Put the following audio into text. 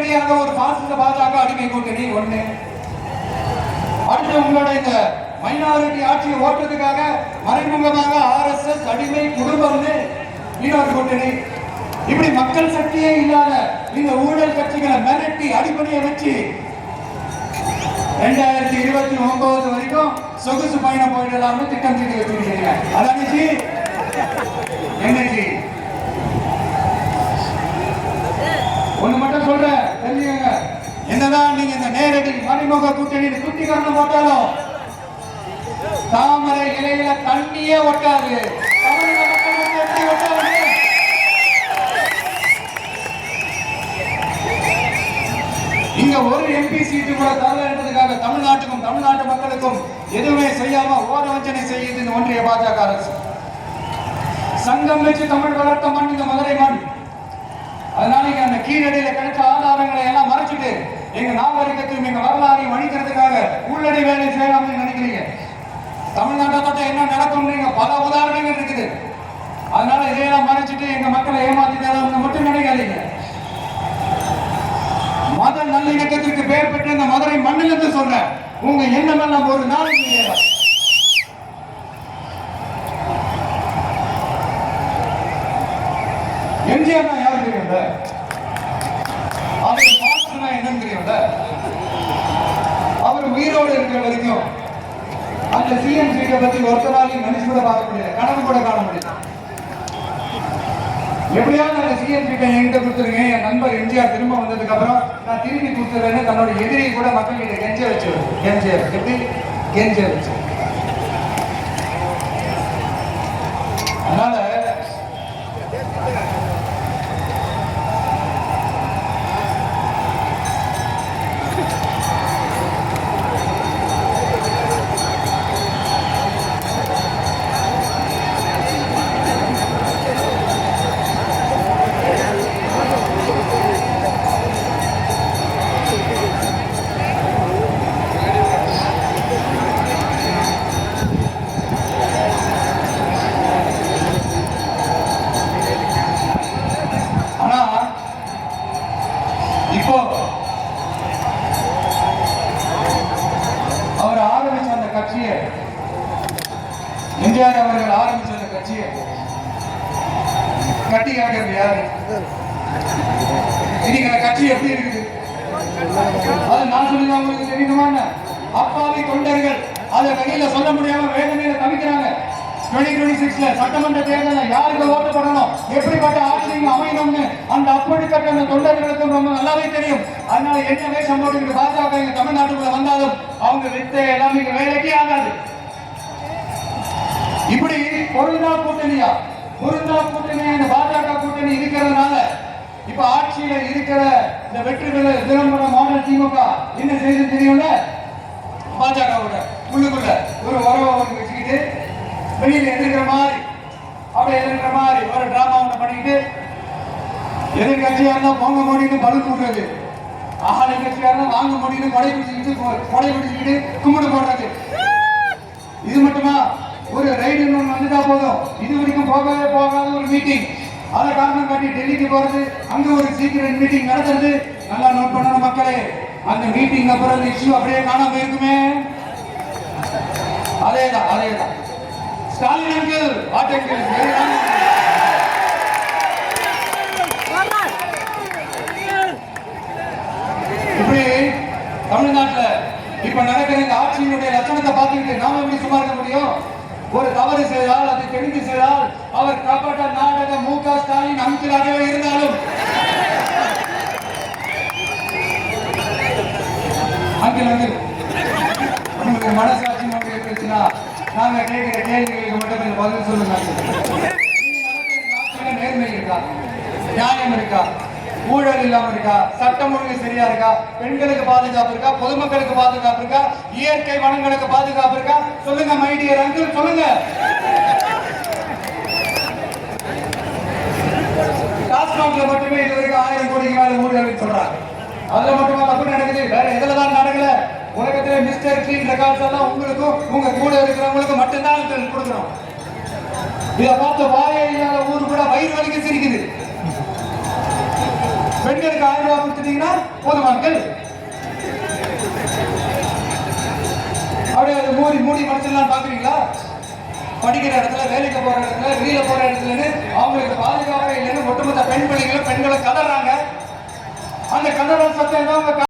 நேரடியாக ஒரு பாசிச பாஜக அடிமை கூட்டணி ஒண்ணு. அடுத்து உங்களோட இந்த மைனாரிட்டி ஆட்சியை ஓட்டுறதுக்காக மறைமுகமாக RSS அடிமை குடும்பம்னு இன்னொரு கூட்டணி. இப்படி மக்கள் சக்தியே இல்லாத இந்த ஊழல் கட்சிகளை மிரட்டி அடிப்படையை வச்சு 2029 வரைக்கும் சொகுசு பயணம் போயிடலாம்னு திட்டம் தீட்டி வச்சிருக்கீங்க. அதானிச்சு என்னச்சு ஒண்ணு மட்டும் சொல்றேன் தெரிஞ்சுக்கங்க. என்னதான் நீங்க இந்த நேரடி மறைமுக கூட்டணி குட்டிகரணம் போட்டாலும் தாமரை இலையில தண்ணியே ஒட்டாது. இங்க ஒரு MP சீட்டு கூட தரலன்றதுக்காக தமிழ்நாட்டுக்கும் தமிழ்நாட்டு மக்களுக்கும் எதுவுமே செய்யாம ஓரவஞ்சனை செய்யுது இந்த ஒன்றிய பாஜக அரசு. சங்கம் வச்சு தமிழ் வளர்த்த மண் இந்த மதுரை மண். அதனால இங்க அந்த கீழடியில கிடைச்ச ஆதாரங்களை எல்லாம் மறைச்சிட்டு எங்க நாகரிகத்தையும் எங்க வரலாறையும் அழிக்கிறதுக்காக உள்ளடி வேலை செய்யலாம்னு நினைக்கிறீங்க. தமிழ்நாட்டை தொட்ட என்ன நடக்கும்ன்றீங்க பல உதாரணங்கள் இருக்குது. அதனால இதையெல்லாம் மறைச்சிட்டு எங்க மக்களை ஏமாத்திட்டு மட்டும் நினைக்காதீங்க. மத நல்லிணக்கத்திற்கு பெயர் பெற்ற இந்த மதுரை மண்ணிலிருந்து சொல்றேன், உங்க எண்ணம் எல்லாம் ஒரு நாளைக்கு எம்ஜிஆர் தான் யாரு தெரியும்ல, அவரு மாஸ்டர்னா என்னன்னு தெரியும்ல. அவர் உயிரோடு இருக்கிற வரைக்கும் அந்த CM சீட்டை பத்தி ஒருத்தராலையும் நினைச்சு கூட பார்க்க முடியல, கனவு கூட காண முடியல. எப்படியாவது அந்த CM சீட்டை என்கிட்ட கொடுத்துருங்க, என் நண்பர் எம்ஜிஆர் திரும்ப வந்ததுக்கு அப்புறம் நான் திரும்பி கொடுத்துறேன்னு தன்னோட எதிரியை கூட மக்கள் கிட்ட கெஞ்ச வச்சு எப்படி கெஞ்ச வச்சு. அதனால அவர் ஆரம்பிச்ச அந்த கட்சியை, எம்ஜிஆர் அவர்கள் ஆரம்பிச்ச அந்த கட்சியை கட்டி காக்கிறது யாரு? இன்னைக்கு அந்த கட்சி எப்படி இருக்குது அது நான் சொல்லுங்க உங்களுக்கு தெரியுமா? அப்பாவி தொண்டர்கள் அதை வெளியில சொல்ல முடியாம வேதனையில தவிக்கிறாங்க. 2026 சட்டமன்ற தேர்தலில் யாருக்கு ஓட்டு போடணும், எப்படிப்பட்ட ஆட்சியும் அமையணும்னு அந்த அப்படிப்பட்ட அந்த தொண்டர்களுக்கும் ரொம்ப நல்லாவே தெரியும். அதனால என்ன வேஷம் போட்டு பாஜக இங்க தமிழ்நாட்டுக்குள்ள வந்தாலும் அவங்க வித்த எல்லாமே வேலைக்கே ஆகாது. இப்படி பொருந்தா கூட்டணியா இந்த பாஜக கூட்டணி இருக்கிறதுனால இப்ப ஆட்சியில இருக்கிற இந்த வெற்றி பெற தினமர மாடல் திமுக என்ன செய்து தெரியும்ல, பாஜகவோட உள்ளுக்குள்ள ஒரு உறவை வச்சுக்கிட்டு வெளியில எதிர்க்கிற மாதிரி ஒரு டிராமா ஒண்ணு பண்ணிக்கிட்டு எதிர்கட்சியா இருந்தா பொங்க மொழின்னு பலு கூடுறது, ஆளை கட்சியா இருந்தா வாங்க மொழின்னு கொடை பிடிச்சிக்கிட்டு கும்பிடு போடுறது. இது மட்டுமா? ஒரு ரைடு ஒன்று வந்துட்டா போதும், இது வரைக்கும் போகாத ஒரு மீட்டிங் அதை காரணம் காட்டி டெல்லிக்கு போறது, அங்க ஒரு சீக்கிரம் மீட்டிங் நடத்துறது. நல்லா நோட் பண்ணணும் மக்களே, அந்த மீட்டிங் அப்புறம் இஷ்யூ அப்படியே காணாம போயிருக்குமே. அதேதான் ஸ்டாலின் அங்கிள் வாட்டங்கள் இப்படி தமிழ்நாட்டில் இப்ப நடக்கிற இந்த ஆட்சியினுடைய லட்சணத்தை பார்த்துக்கிட்டு நாம எப்படி சும்மா இருக்க முடியும்? ஒரு தவறு செய்தால், அது தெரிந்து செய்தால் அவர் காப்பாற்ற நாடக MK ஸ்டாலின் அங்கிளாகவே இருந்தாலும் அங்கிள் உங்களுக்கு மனசாட்சி மட்டும் இருந்துச்சுன்னா நாங்க கேட்கிற கேள்விகளுக்கு மட்டும் பதில் சொல்லுங்க. நேர்மை இருக்கா, நியாயம் இருக்கா, ஊழல் இல்லாம இருக்கா, சட்டம் ஒழுங்கு சரியா இருக்கா, பெண்களுக்கு பாதுகாப்பு இருக்கா, பொதுமக்களுக்கு பாதுகாப்பு இருக்கா, இயற்கை வளங்களுக்கு பாதுகாப்பு இருக்கா? சொல்லுங்க மை டியர் அங்கிள், சொல்லுங்க. டாஸ்மாக்ல மட்டுமே இதுவரைக்கும் 1000 கோடிக்கு மேல ஊழல் சொல்றாங்க. அதுல மட்டுமா தப்பு நடக்குது? வேற எதுலதான் நடக்கல? உலகத்திலே மிஸ்டர் கிளீன் ரெக்கார்ட்ஸ் எல்லாம் உங்களுக்கும் உங்க கூட இருக்கிறவங்களுக்கு மட்டும்தான் கொடுக்கணும். இதை பார்த்து வாயே இல்லாத ஊரு கூட வயிறு வலிக்கு சிரிக்குது. பெண்களுக்கு 1000 ரூபாய் கொடுத்துட்டீங்கன்னா போதுமாங்கள். அப்படியே அதை மூடி மூடி மறைச்சிடலாம் பாக்குறீங்களா? படிக்கிற இடத்துல, வேலைக்கு போற இடத்துல, வெளியில போற இடத்துலன்னு அவங்களுக்கு பாதுகாப்பே இல்லைன்னு ஒட்டுமொத்த பெண் பிள்ளைங்களும் பெண்களை கதறாங்க. அந்த கதற சத்தம் தான்